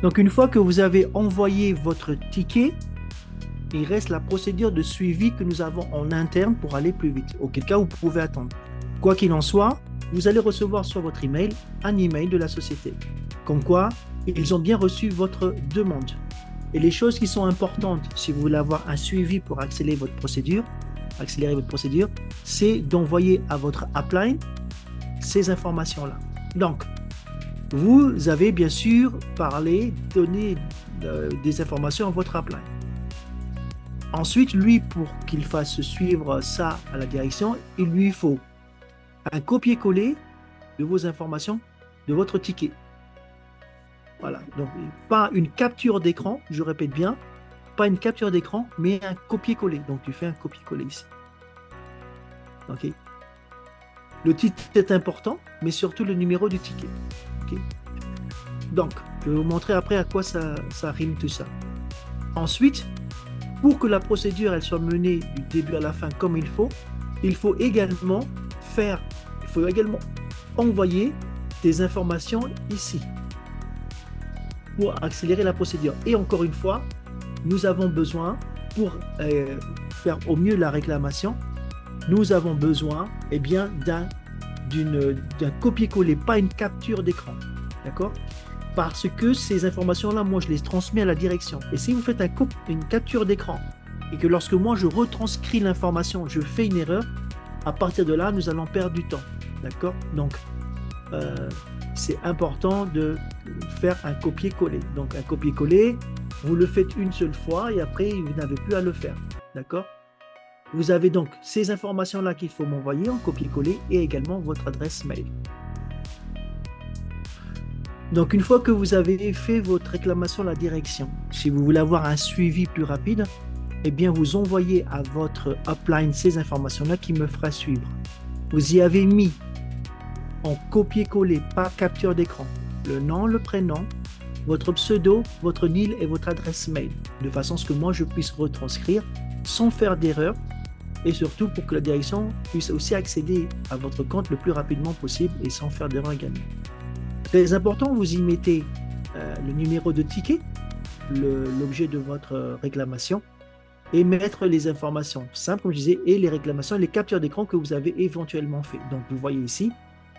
Donc, une fois que vous avez envoyé votre ticket, il reste la procédure de suivi que nous avons en interne pour aller plus vite. Auquel cas, vous pouvez attendre. Quoi qu'il en soit, vous allez recevoir sur votre email un email de la société. Comme quoi, ils ont bien reçu votre demande. Et les choses qui sont importantes, si vous voulez avoir un suivi pour accélérer votre procédure, c'est d'envoyer à votre upline ces informations-là. Donc, vous avez bien sûr donné des informations à votre upline. Ensuite, lui, pour qu'il fasse suivre ça à la direction, il lui faut un copier-coller de vos informations, de votre ticket. Voilà, donc pas une capture d'écran, je répète bien, pas une capture d'écran, mais un copier-coller. Donc tu fais un copier-coller ici. Ok. Le titre est important, mais surtout le numéro du ticket. Ok. Donc, je vais vous montrer après à quoi ça rime tout ça. Ensuite, pour que la procédure elle soit menée du début à la fin comme il faut également envoyer des informations ici pour accélérer la procédure. Et encore une fois, nous avons besoin, pour faire au mieux la réclamation, nous avons besoin d'un copier-coller, pas une capture d'écran. D'accord ? Parce que ces informations-là, moi, je les transmets à la direction. Et si vous faites une capture d'écran et que lorsque moi, je retranscris l'information, je fais une erreur, à partir de là, nous allons perdre du temps. D'accord ? Donc, c'est important de faire un copier-coller. Donc, un copier-coller, vous le faites une seule fois et après, vous n'avez plus à le faire. D'accord ? Vous avez donc ces informations-là qu'il faut m'envoyer en copier-coller et également votre adresse mail. Donc, une fois que vous avez fait votre réclamation à la direction, si vous voulez avoir un suivi plus rapide, eh bien, vous envoyez à votre upline ces informations-là qui me fera suivre. Vous y avez mis en copier-coller, pas capture d'écran, le nom, le prénom, votre pseudo, votre NIL et votre adresse mail, de façon à ce que moi, je puisse retranscrire sans faire d'erreur et surtout pour que la direction puisse aussi accéder à votre compte le plus rapidement possible et sans faire d'erreur également. Très important, vous y mettez le numéro de ticket, l'objet de votre réclamation, et mettre les informations simples, comme je disais, et les réclamations et les captures d'écran que vous avez éventuellement fait. Donc, vous voyez ici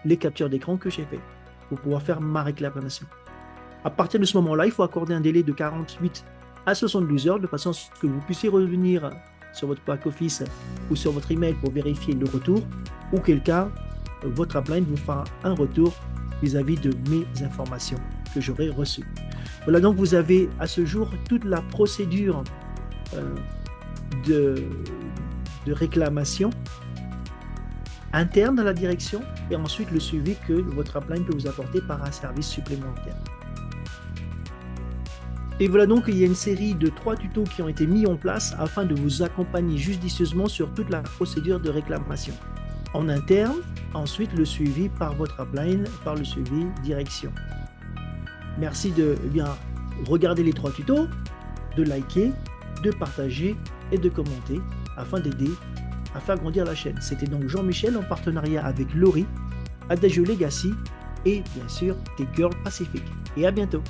les captures d'écran que j'ai fait pour pouvoir faire ma réclamation. À partir de ce moment-là, il faut accorder un délai de 48 à 72 heures de façon à ce que vous puissiez revenir sur votre back-office ou sur votre email pour vérifier le retour, ou quel cas, votre upline vous fera un retour vis-à-vis de mes informations que j'aurai reçues. Voilà, donc vous avez à ce jour toute la procédure de réclamation interne à la direction et ensuite le suivi que votre upline peut vous apporter par un service supplémentaire. Et voilà donc, il y a une série de 3 tutos qui ont été mis en place afin de vous accompagner judicieusement sur toute la procédure de réclamation. En interne, ensuite le suivi par votre upline, par le suivi direction. Merci de regarder les 3 tutos, de liker, de partager et de commenter afin d'aider à faire grandir la chaîne. C'était donc Jean-Michel en partenariat avec Laurie, Adagio Legacy et bien sûr Tech Girl Pacific. Et à bientôt.